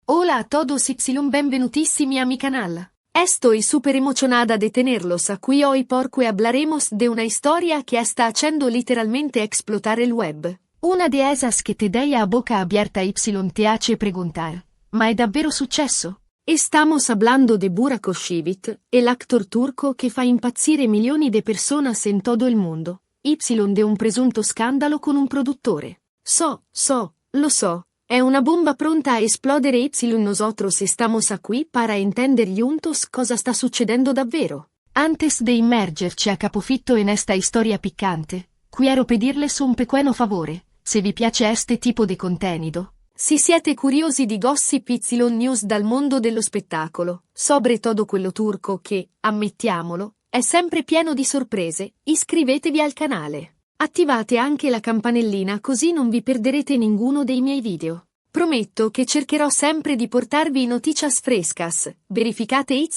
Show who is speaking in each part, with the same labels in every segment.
Speaker 1: Hola a todos y benvenutissimi a mi canal. Estoy súper emocionada de tenerlos aquí hoy porque hablaremos de una historia que está haciendo literalmente explotar el web. Una de esas que te deja a boca abierta y te hace preguntar, ¿ma è davvero successo? Estamos hablando de Burak Özçivit, el actor turco que fa impazzire milioni de personas en todo el mundo. Y de un presunto scandalo con un produttore. Lo so. È una bomba pronta a esplodere y nosotros estamos aquí para entender juntos cosa sta succedendo davvero. Antes de immergerci a capofitto en esta historia picante, quiero pedirles un pequeño favore, se vi piace este tipo di contenido. Si siete curiosi di gossip y news dal mondo dello spettacolo, sobre todo quello turco che, ammettiamolo, è sempre pieno di sorprese, iscrivetevi al canale. Attivate anche la campanellina così non vi perderete ninguno dei miei video. Prometto che cercherò sempre di portarvi noticias frescas, verificate y,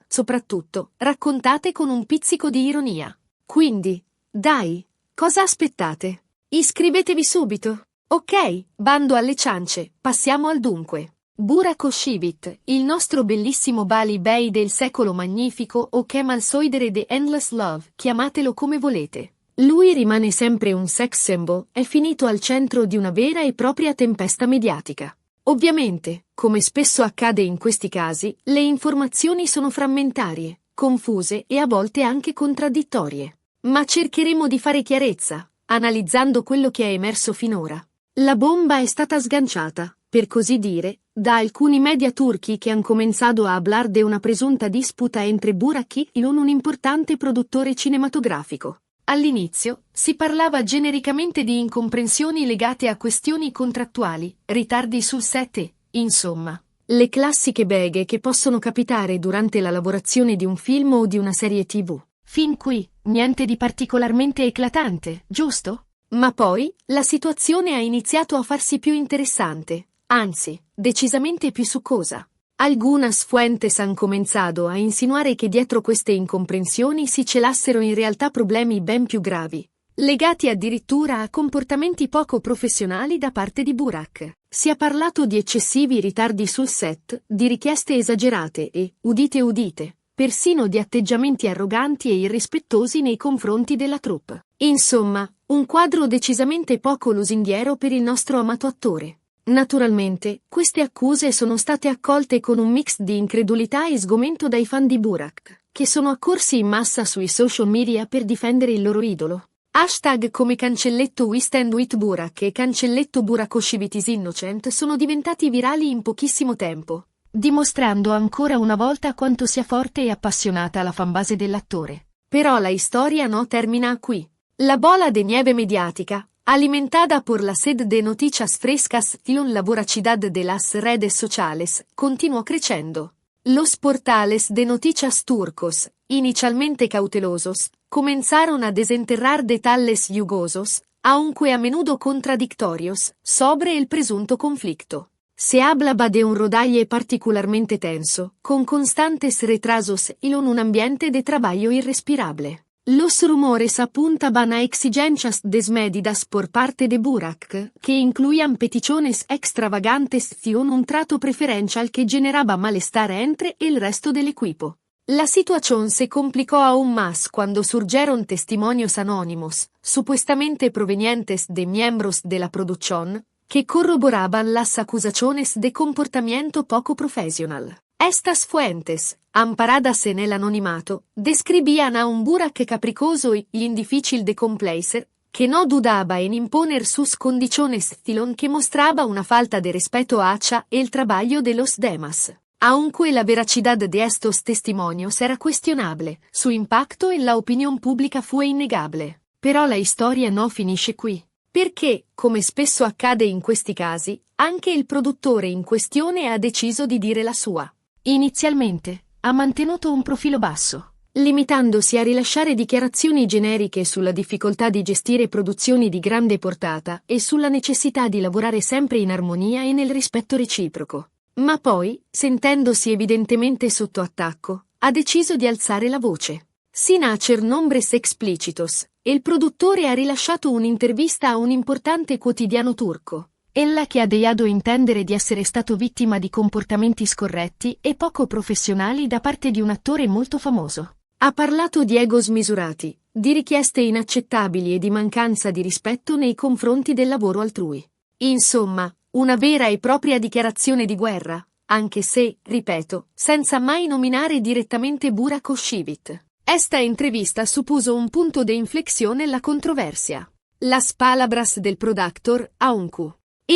Speaker 1: soprattutto, raccontate con un pizzico di ironia. Quindi, dai, cosa aspettate? Iscrivetevi subito! Ok, bando alle ciance, passiamo al dunque. Burak Özçivit, il nostro bellissimo Bali Bey del secolo magnifico o Kemal Soydere de Endless Love, chiamatelo come volete. Lui rimane sempre un sex symbol, è finito al centro di una vera e propria tempesta mediatica. Ovviamente, come spesso accade in questi casi, le informazioni sono frammentarie, confuse e a volte anche contraddittorie. Ma cercheremo di fare chiarezza, analizzando quello che è emerso finora. La bomba è stata sganciata, per così dire, da alcuni media turchi che han cominciato a hablar de una presunta disputa entre Burak e un importante produttore cinematografico. All'inizio, si parlava genericamente di incomprensioni legate a questioni contrattuali, ritardi sul set e, insomma, le classiche beghe che possono capitare durante la lavorazione di un film o di una serie TV. Fin qui, niente di particolarmente eclatante, giusto? Ma poi, la situazione ha iniziato a farsi più interessante, anzi, decisamente più succosa. Algunas fuentes han comenzado a insinuare che dietro queste incomprensioni si celassero in realtà problemi ben più gravi, legati addirittura a comportamenti poco professionali da parte di Burak. Si è parlato di eccessivi ritardi sul set, di richieste esagerate e, udite, persino di atteggiamenti arroganti e irrispettosi nei confronti della troupe. Insomma, un quadro decisamente poco lusinghiero per il nostro amato attore. Naturalmente, queste accuse sono state accolte con un mix di incredulità e sgomento dai fan di Burak, che sono accorsi in massa sui social media per difendere il loro idolo. Hashtag come cancelletto We Stand With Burak e cancelletto Burak Özçivit is Innocent sono diventati virali in pochissimo tempo, dimostrando ancora una volta quanto sia forte e appassionata la fanbase dell'attore. Però la storia no termina qui. La bola de nieve mediática, alimentada por la sed de noticias frescas y la voracidad de las redes sociales, continuó creciendo. Los portales de noticias turcos, inicialmente cautelosos, comenzaron a desenterrar detalles jugosos, aunque a menudo contradictorios, sobre el presunto conflicto. Se hablaba de un rodaje particularmente tenso, con constantes retrasos y un ambiente de trabajo irrespirable. Los rumores apuntaban a exigencias desmedidas por parte de Burak, que incluían peticiones extravagantes y un trato preferencial que generaba malestar entre el resto del equipo. La situación se complicó aún más cuando surgieron testimonios anónimos, supuestamente provenientes de miembros de la producción, que corroboraban las acusaciones de comportamiento poco profesional. Estas fuentes, amparadas en el anonimato, describían a un Burak caprichoso y difícil de complacer, que no dudaba en imponer sus condiciones que mostraba una falta de respeto hacia el trabajo de los demás. Aunque la veracidad de estos testimonios era cuestionable, su impacto en la opinión pubblica fu innegabile. Però la storia no finisce qui. Perché, come spesso accade in questi casi, anche il produttore in questione ha deciso di dire la sua. Inizialmente, ha mantenuto un profilo basso, limitandosi a rilasciare dichiarazioni generiche sulla difficoltà di gestire produzioni di grande portata e sulla necessità di lavorare sempre in armonia e nel rispetto reciproco. Ma poi, sentendosi evidentemente sotto attacco, ha deciso di alzare la voce. Sin hacer nombres explicitos, il produttore ha rilasciato un'intervista a un importante quotidiano turco, Ella che ha dado a intendere di essere stato vittima di comportamenti scorretti e poco professionali da parte di un attore molto famoso. Ha parlato di ego smisurati, di richieste inaccettabili e di mancanza di rispetto nei confronti del lavoro altrui. Insomma, una vera e propria dichiarazione di guerra, anche se, ripeto, senza mai nominare direttamente Burak Özçivit. Esta entrevista supuso un punto de inflexión en la controversia. Las palabras del productor, aunque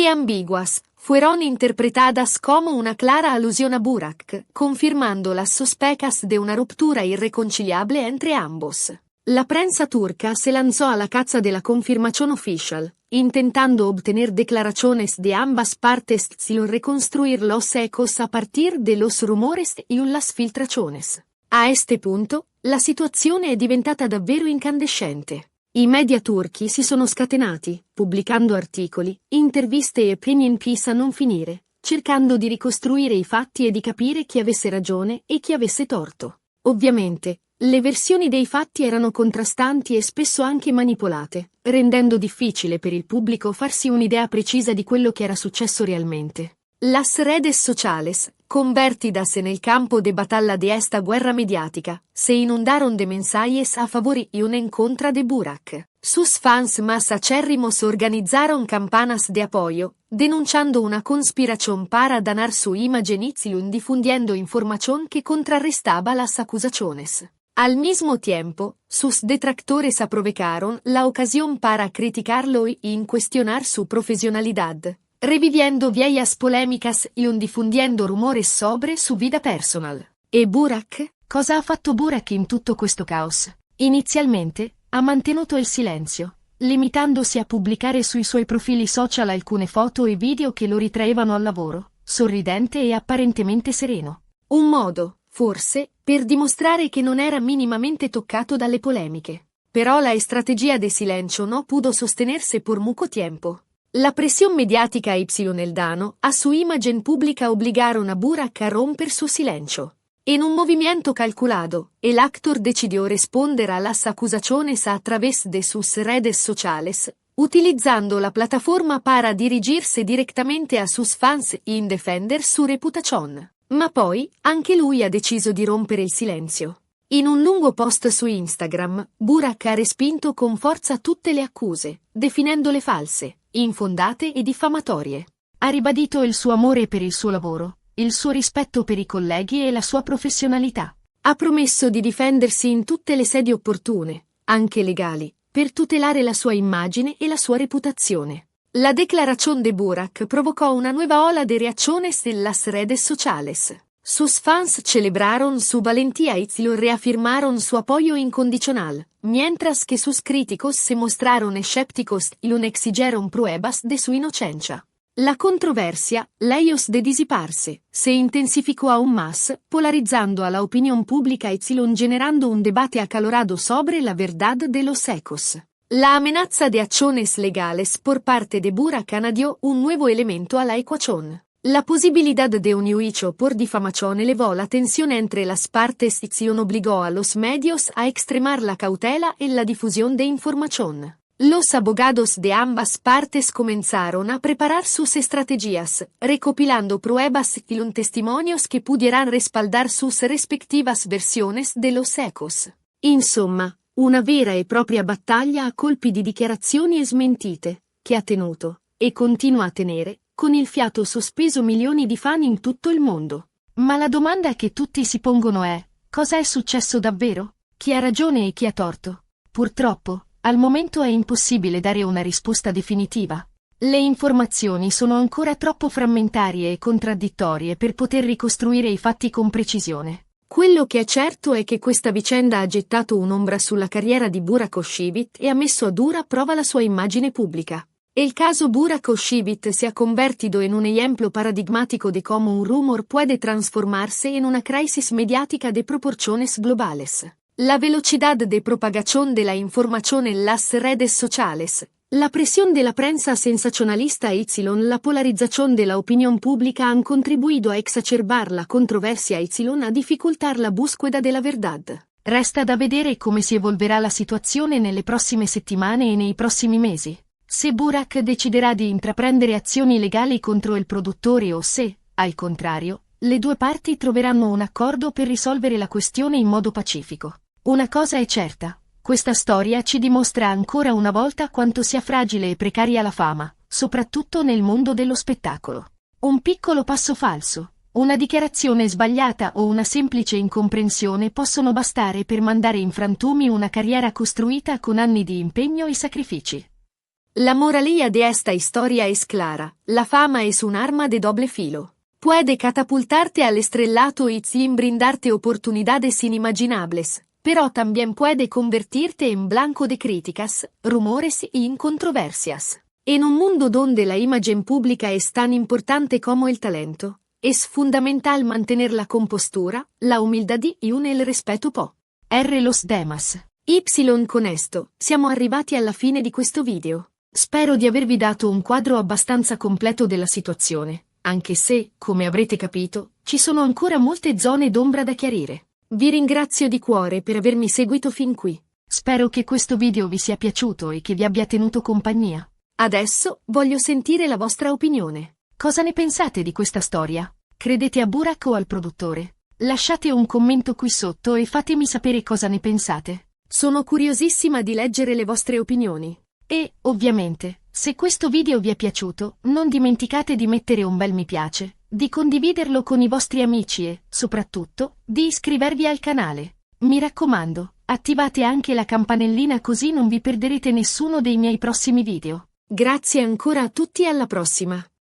Speaker 1: ambiguas, fueron interpretadas como una clara alusión a Burak, confirmando las sospechas de una ruptura irreconciliable entre ambos. La prensa turca se lanzó a la caza de la confirmación oficial, intentando obtener declaraciones de ambas partes sin reconstruir los ecos a partir de los rumores y las filtraciones. A este punto, la situazione è diventata davvero incandescente. I media turchi si sono scatenati, pubblicando articoli, interviste e opinion piece a non finire, cercando di ricostruire i fatti e di capire chi avesse ragione e chi avesse torto. Ovviamente, le versioni dei fatti erano contrastanti e spesso anche manipolate, rendendo difficile per il pubblico farsi un'idea precisa di quello che era successo realmente. Las redes sociales, convertidas en el campo de batalla de esta guerra mediática, se inundaron de mensajes a favor y en contra de Burak. Sus fans más acérrimos organizaron campanas de apoyo, denunciando una conspiración para dañar su imagen y difundiendo información que contrarrestaba las acusaciones. Al mismo tiempo, sus detractores aprovecharon la ocasión para criticarlo y cuestionar su profesionalidad, reviviendo viejas polémicas y difundiendo rumores sobre su vida personal. E Burak? Cosa ha fatto Burak in tutto questo caos? Inizialmente, ha mantenuto il silenzio, limitandosi a pubblicare sui suoi profili social alcune foto e video che lo ritraevano al lavoro, sorridente e apparentemente sereno. Un modo, forse, per dimostrare che non era minimamente toccato dalle polemiche. Però la strategia de silencio no pudo sostenerse por mucho tiempo. La presión mediática y el dano a su imagen pública obligaron a Burak a romper su silencio. En un movimiento calculado, el actor decidió responder a las acusaciones a través de sus redes sociales, utilizando la plataforma para dirigirse direttamente a sus fans y defender su reputación. Ma poi, anche lui ha deciso di rompere il silenzio. In un lungo post su Instagram, Burak ha respinto con forza tutte le accuse, definendole false, infondate e diffamatorie. Ha ribadito il suo amore per il suo lavoro, il suo rispetto per i colleghi e la sua professionalità. Ha promesso di difendersi in tutte le sedi opportune, anche legali, per tutelare la sua immagine e la sua reputazione. La declaración de Burak provocó una nueva ola de reacciones en las redes sociales. Sus fans celebraron su valentía y reafirmaron su apoyo incondicional, mientras que sus críticos se mostraron escépticos y exigieron pruebas de su inocencia. La controversia, lejos de disiparse, se intensificó aún más, polarizando a la opinión pública y generando un debate acalorado sobre la verdad de los hechos. La amenaza de acciones legales por parte de Burak añadió un nuevo elemento a la ecuación. La posibilidad de un juicio por difamación elevó la tensión entre las partes y obligó a los medios a extremar la cautela en la difusión de información. Los abogados de ambas partes comenzaron a preparar sus estrategias, recopilando pruebas y testimonios que pudieran respaldar sus respectivas versiones de los hechos. Insomma, una vera e propria battaglia a colpi di dichiarazioni e smentite, che ha tenuto, e continua a tenere, con il fiato sospeso milioni di fan in tutto il mondo. Ma la domanda che tutti si pongono è: cosa è successo davvero? Chi ha ragione e chi ha torto? Purtroppo, al momento è impossibile dare una risposta definitiva. Le informazioni sono ancora troppo frammentarie e contraddittorie per poter ricostruire i fatti con precisione. Quello che è certo è che questa vicenda ha gettato un'ombra sulla carriera di Burak Özçivit e ha messo a dura prova la sua immagine pubblica. El caso Burak Özçivit se ha convertido en un ejemplo paradigmático de cómo un rumor puede transformarse en una crisis mediática de proporciones globales. La velocidad de propagación de la información en las redes sociales, la presión de la prensa sensacionalista y la polarización de la opinión pública han contribuido a exacerbar la controversia y a dificultar la búsqueda de la verdad. Resta da vedere come si evolverà la situazione nelle prossime settimane e nei prossimi mesi. Se Burak deciderà di intraprendere azioni legali contro il produttore o se, al contrario, le due parti troveranno un accordo per risolvere la questione in modo pacifico. Una cosa è certa, questa storia ci dimostra ancora una volta quanto sia fragile e precaria la fama, soprattutto nel mondo dello spettacolo. Un piccolo passo falso, una dichiarazione sbagliata o una semplice incomprensione possono bastare per mandare in frantumi una carriera costruita con anni di impegno e sacrifici. La moraleja de esta historia es clara, la fama es un arma de doble filo. Puede catapultarte al estrellato y sin brindarte oportunidades inimaginables, pero también puede convertirte en blanco de críticas, rumores y controversias. En un mundo donde la imagen pública es tan importante como el talento, es fundamental mantener la compostura, la humildad y el respeto po. R. Los demás. Y con esto, siamo arrivati alla fine di questo video. Spero di avervi dato un quadro abbastanza completo della situazione, anche se, come avrete capito, ci sono ancora molte zone d'ombra da chiarire. Vi ringrazio di cuore per avermi seguito fin qui. Spero che questo video vi sia piaciuto e che vi abbia tenuto compagnia. Adesso voglio sentire la vostra opinione. Cosa ne pensate di questa storia? Credete a Burak o al produttore? Lasciate un commento qui sotto e fatemi sapere cosa ne pensate. Sono curiosissima di leggere le vostre opinioni. E, ovviamente, se questo video vi è piaciuto, non dimenticate di mettere un bel mi piace, di condividerlo con i vostri amici e, soprattutto, di iscrivervi al canale. Mi raccomando, attivate anche la campanellina così non vi perderete nessuno dei miei prossimi video. Grazie ancora a tutti e alla prossima!